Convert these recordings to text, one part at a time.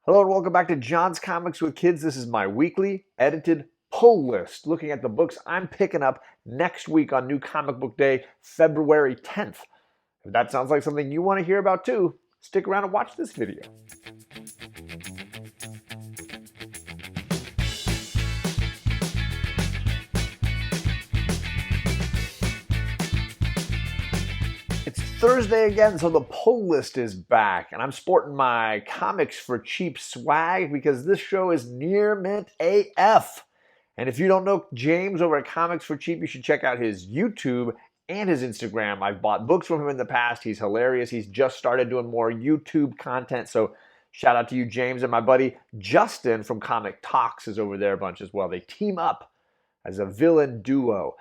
Hello and welcome back to John's Comics with Kids. This is my weekly edited pull list, looking at the books I'm picking up next week on New Comic Book Day, February 10th. If that sounds like something you want to hear about too, stick around and watch this video. It's Thursday again, so the pull list is back, and I'm sporting my Comics for Cheap swag because this show is near mint AF. And if you don't know James over at Comics for Cheap, you should check out his YouTube and his Instagram. I've bought books from him in the past. He's hilarious. He's just started doing more YouTube content, so shout out to you, James. And my buddy Justin from Comic Talks is over there a bunch as well. They team up as a villain duo.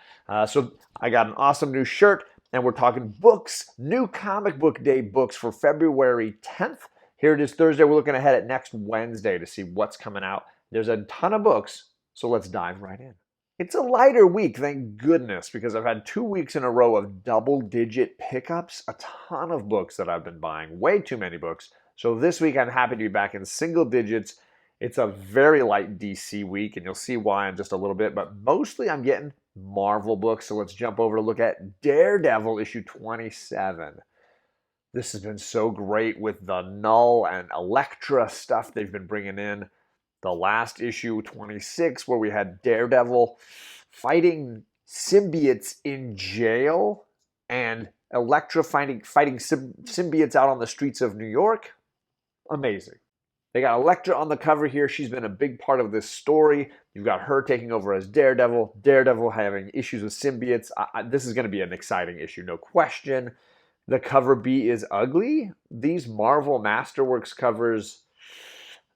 So I got an awesome new shirt, and we're talking books, new comic book day books for February 10th. Here it is Thursday. We're looking ahead at next Wednesday to see what's coming out. There's a ton of books, so let's dive right in. It's a lighter week, thank goodness, because I've had 2 weeks in a row of double-digit pickups, a ton of books that I've been buying, way too many books. So this week I'm happy to be back in single digits. It's a very light DC week, and you'll see why in just a little bit, but mostly I'm getting Marvel books, so let's jump over to look at Daredevil issue 27. This has been so great with the Null and Elektra stuff they've been bringing in. The last issue, 26, where we had Daredevil fighting symbiotes in jail and Elektra fighting symbiotes out on the streets of New York. Amazing. They got Elektra on the cover here. She's been a big part of this story. You've got her taking over as Daredevil. Daredevil having issues with symbiotes. This is going to be an exciting issue, no question. The cover B is ugly. These Marvel Masterworks covers,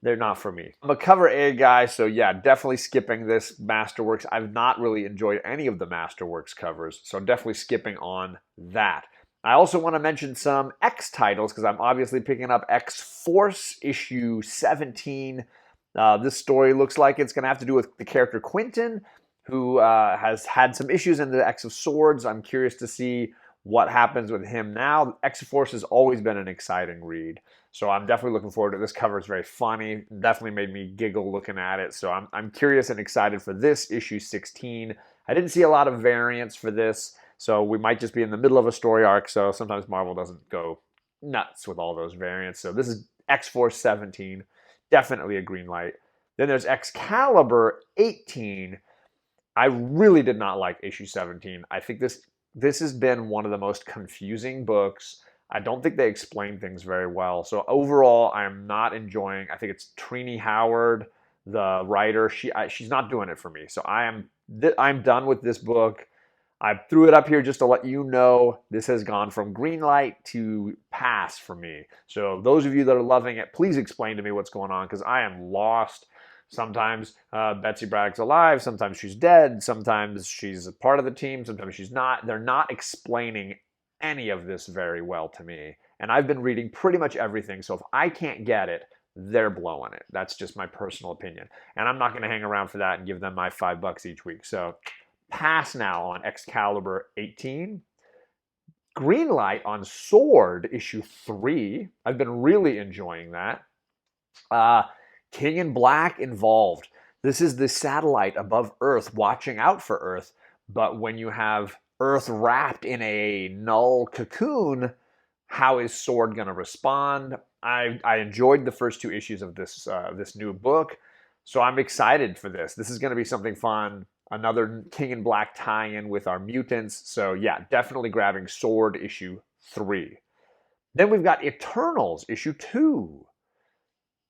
they're not for me. I'm a cover A guy, so yeah, definitely skipping this Masterworks. I've not really enjoyed any of the Masterworks covers, so definitely skipping on that. I also want to mention some X titles because I'm obviously picking up X-Force issue 17. This story looks like it's going to have to do with the character Quentin, who has had some issues in the X of Swords. I'm curious to see what happens with him now. X-Force has always been an exciting read, so I'm definitely looking forward to it. This cover is very funny. Definitely made me giggle looking at it, so I'm curious and excited for this issue 16. I didn't see a lot of variants for this. So we might just be in the middle of a story arc, so sometimes Marvel doesn't go nuts with all those variants. So this is X-Force 17, definitely a green light. Then there's Excalibur 18. I really did not like issue 17. I think this has been one of the most confusing books. I don't think they explain things very well. So overall, I'm not enjoying. I think it's Trini Howard, the writer. She's not doing it for me. So I'm done with this book. I threw it up here just to let you know this has gone from green light to pass for me. So those of you that are loving it, please explain to me what's going on because I am lost. Sometimes Betsy Braddock's alive, sometimes she's dead, sometimes she's a part of the team, sometimes she's not. They're not explaining any of this very well to me. And I've been reading pretty much everything, so if I can't get it, they're blowing it. That's just my personal opinion. And I'm not going to hang around for that and give them my $5 each week. So pass now on Excalibur 18. Green light on Sword issue 3. I've been really enjoying that. King in Black involved. This is the satellite above Earth watching out for Earth, but when you have Earth wrapped in a null cocoon, how is Sword going to respond? I enjoyed the first 2 issues of this new book, so I'm excited for this. This is going to be something fun. Another King in Black tie-in with our mutants. So yeah, definitely grabbing Sword issue 3. Then we've got Eternals issue 2.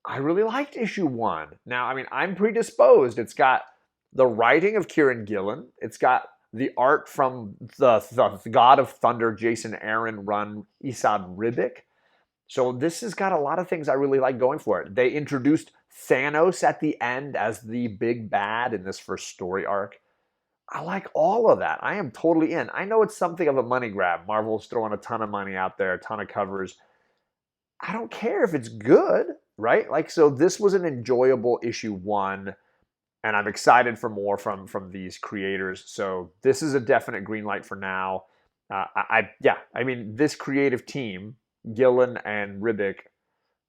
I really liked issue 1. Now, I mean, I'm predisposed. It's got the writing of Kieran Gillen. It's got the art from the God of Thunder, Jason Aaron run Esad Ribic. So this has got a lot of things I really like going for it. They introduced Thanos at the end as the big bad in this first story arc. I like all of that. I am totally in. I know it's something of a money grab. Marvel's throwing a ton of money out there, a ton of covers. I don't care if it's good, right? Like, so this was an enjoyable issue 1, and I'm excited for more from these creators. So this is a definite green light for now. I mean, this creative team, Gillen and Ribic,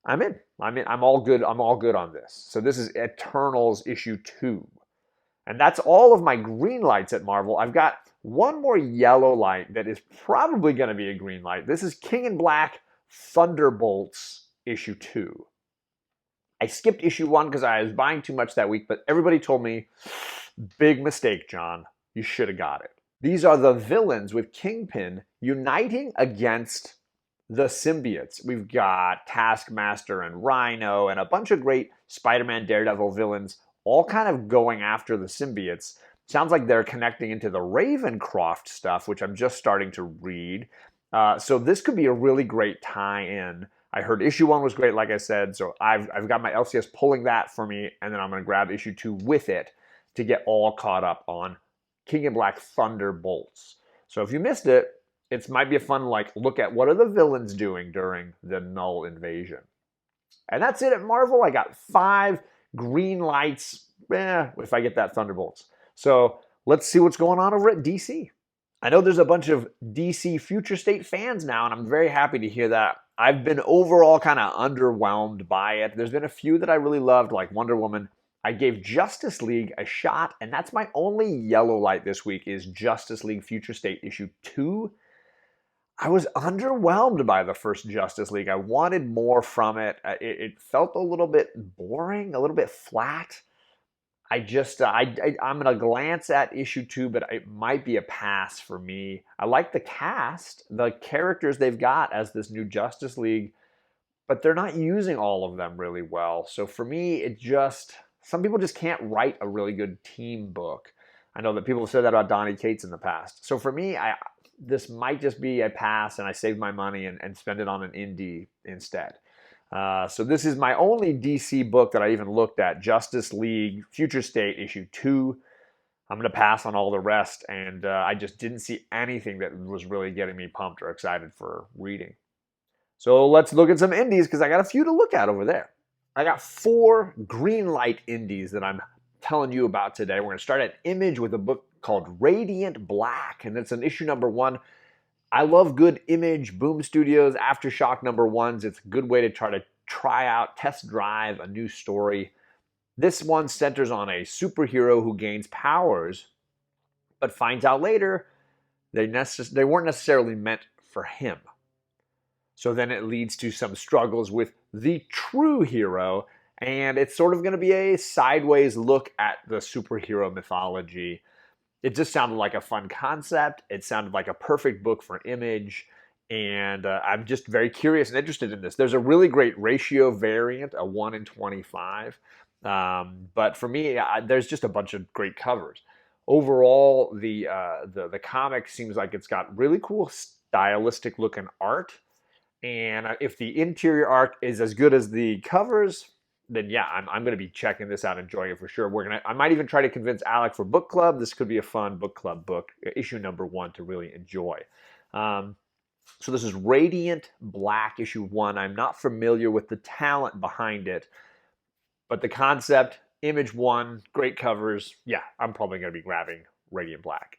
I'm in. I'm all good. I'm all good on this. So this is Eternals issue 2. And that's all of my green lights at Marvel. I've got one more yellow light that is probably going to be a green light. This is King in Black Thunderbolts issue 2. I skipped issue 1 because I was buying too much that week, but everybody told me, big mistake, John. You should have got it. These are the villains with Kingpin uniting against the symbiotes. We've got Taskmaster and Rhino and a bunch of great Spider-Man, Daredevil villains all kind of going after the symbiotes. Sounds like they're connecting into the Ravencroft stuff, which I'm just starting to read. So this could be a really great tie-in. I heard issue 1 was great, like I said, so I've got my LCS pulling that for me, and then I'm going to grab issue 2 with it to get all caught up on King in Black Thunderbolts. So if you missed it, it might be a fun look at what are the villains doing during the Null invasion. And that's it at Marvel. I got 5 green lights, if I get that Thunderbolts. So let's see what's going on over at DC. I know there's a bunch of DC Future State fans now, and I'm very happy to hear that. I've been overall kind of underwhelmed by it. There's been a few that I really loved, like Wonder Woman. I gave Justice League a shot, and that's my only yellow light this week is Justice League Future State issue 2. I was underwhelmed by the first Justice League. I wanted more from it. It felt a little bit boring, a little bit flat. I'm going to glance at issue 2, but it might be a pass for me. I like the cast, the characters they've got as this new Justice League, but they're not using all of them really well. So for me, some people just can't write a really good team book. I know that people have said that about Donny Cates in the past. So for me, this might just be a pass, and I save my money and spend it on an indie instead. So this is my only DC book that I even looked at, Justice League Future State issue 2. I'm going to pass on all the rest, and I just didn't see anything that was really getting me pumped or excited for reading. So let's look at some indies, because I got a few to look at over there. I got 4 green light indies that I'm telling you about today. We're going to start at Image with a book called Radiant Black, and it's an issue number 1. I love good Image, Boom Studios, Aftershock number 1s. It's a good way to try out, test drive a new story. This one centers on a superhero who gains powers, but finds out later they weren't necessarily meant for him. So then it leads to some struggles with the true hero, and it's sort of going to be a sideways look at the superhero mythology. It just sounded like a fun concept. It sounded like a perfect book for Image, and I'm just very curious and interested in this. There's a really great ratio variant, a 1 in 25, but for me, there's just a bunch of great covers. Overall, the comic seems like it's got really cool stylistic looking art, and if the interior art is as good as the covers, then yeah, I'm going to be checking this out, enjoying it for sure. I might even try to convince Alec for book club. This could be a fun book club book, issue number 1 to really enjoy. So this is Radiant Black, issue 1. I'm not familiar with the talent behind it, but the concept, Image 1, great covers. Yeah, I'm probably going to be grabbing Radiant Black.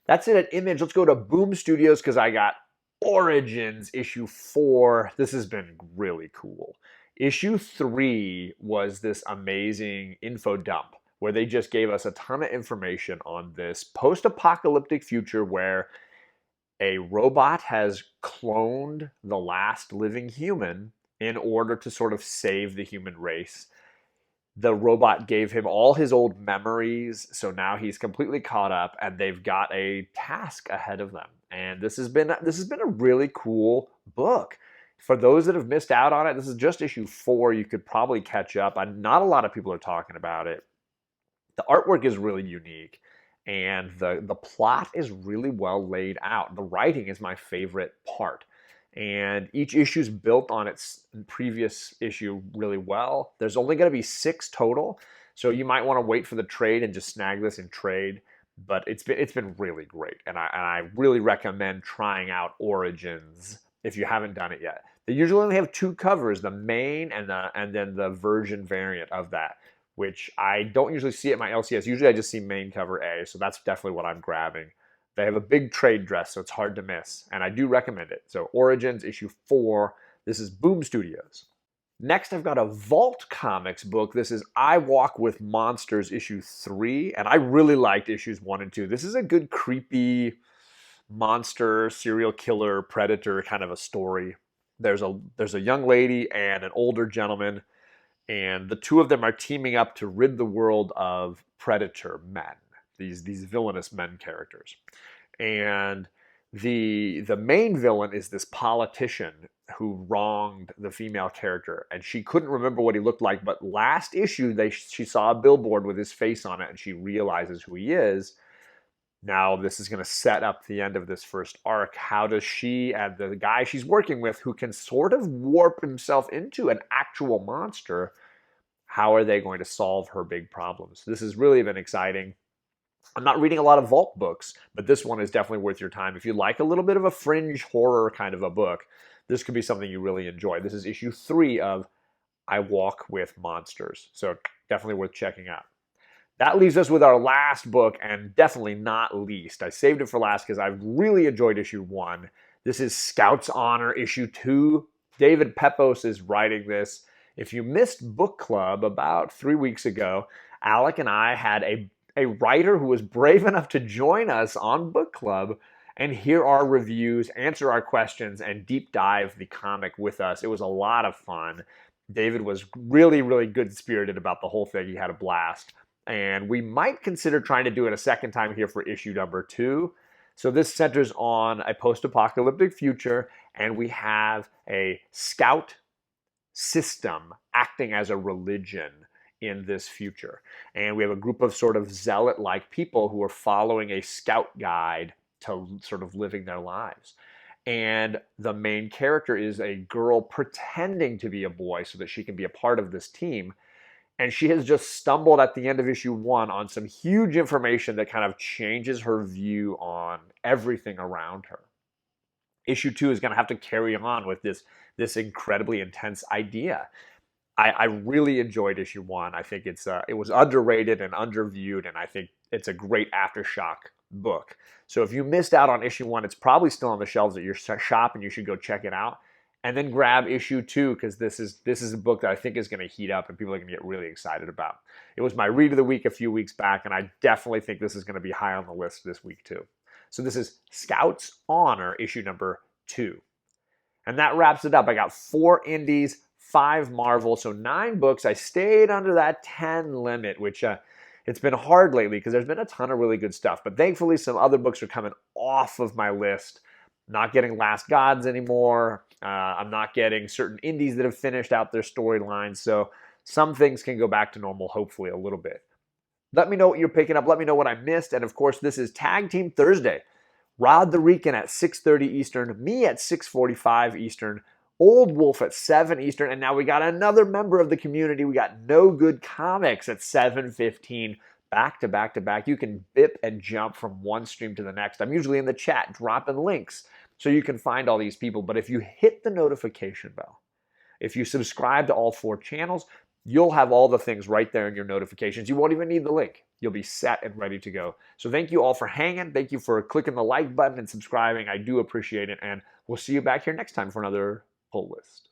That's it at Image. Let's go to Boom Studios, because I got Origins, issue 4. This has been really cool. Issue 3 was this amazing info dump where they just gave us a ton of information on this post-apocalyptic future where a robot has cloned the last living human in order to sort of save the human race. The robot gave him all his old memories, so now he's completely caught up, and they've got a task ahead of them. And this has been a really cool book. For those that have missed out on it, this is just issue 4. You could probably catch up. Not a lot of people are talking about it. The artwork is really unique, and the plot is really well laid out. The writing is my favorite part. And each issue is built on its previous issue really well. There's only going to be 6 total, so you might want to wait for the trade and just snag this in trade. But it's been really great, and I really recommend trying out Origins if you haven't done it yet. They usually only have 2 covers, the main and then the version variant of that, which I don't usually see at my LCS. Usually I just see main cover A, so that's definitely what I'm grabbing. They have a big trade dress, so it's hard to miss, and I do recommend it. So Origins, issue 4. This is Boom Studios. Next, I've got a Vault Comics book. This is I Walk with Monsters, issue 3, and I really liked issues 1 and 2. This is a good, creepy monster, serial killer, predator kind of a story. There's a young lady and an older gentleman, and the two of them are teaming up to rid the world of predator men, these villainous men characters. And the main villain is this politician who wronged the female character, and she couldn't remember what he looked like, but last issue she saw a billboard with his face on it, and she realizes who he is. Now this is going to set up the end of this first arc. How does she and the guy she's working with, who can sort of warp himself into an actual monster, how are they going to solve her big problems? This has really been exciting. I'm not reading a lot of Vault books, but this one is definitely worth your time. If you like a little bit of a fringe horror kind of a book, this could be something you really enjoy. This is issue 3 of I Walk with Monsters, so definitely worth checking out. That leaves us with our last book, and definitely not least. I saved it for last because I really enjoyed issue 1. This is Scout's Honor, issue 2. David Pepos is writing this. If you missed book club about 3 weeks ago, Alec and I had a writer who was brave enough to join us on book club and hear our reviews, answer our questions, and deep dive the comic with us. It was a lot of fun. David was really, really good-spirited about the whole thing. He had a blast. And we might consider trying to do it a second time here for issue number 2. So this centers on a post-apocalyptic future, and we have a scout system acting as a religion in this future. And we have a group of sort of zealot-like people who are following a scout guide to sort of living their lives. And the main character is a girl pretending to be a boy so that she can be a part of this team. And she has just stumbled at the end of issue 1 on some huge information that kind of changes her view on everything around her. Issue 2 is going to have to carry on with this incredibly intense idea. I really enjoyed issue 1. I think it was underrated and underviewed, and I think it's a great aftershock book. So if you missed out on issue 1, it's probably still on the shelves at your shop, and you should go check it out. And then grab issue 2, because this is a book that I think is going to heat up and people are going to get really excited about. It was my read of the week a few weeks back, and I definitely think this is going to be high on the list this week too. So this is Scout's Honor, issue number 2. And that wraps it up. I got 4 indies, 5 Marvel, so 9 books. I stayed under that 10 limit, which it's been hard lately because there's been a ton of really good stuff. But thankfully, some other books are coming off of my list. Not getting Last Gods anymore. I'm not getting certain indies that have finished out their storylines. So some things can go back to normal, hopefully, a little bit. Let me know what you're picking up. Let me know what I missed. And of course, this is Tag Team Thursday. Rod the Rican at 6:30 Eastern, me at 6:45 Eastern, Old Wolf at 7 Eastern, and now we got another member of the community. We got KnowGood Comics at 7:15, back to back to back. You can bip and jump from one stream to the next. I'm usually in the chat dropping links so you can find all these people. But if you hit the notification bell, if you subscribe to all 4 channels, you'll have all the things right there in your notifications. You won't even need the link. You'll be set and ready to go. So thank you all for hanging. Thank you for clicking the like button and subscribing. I do appreciate it. And we'll see you back here next time for another pull list.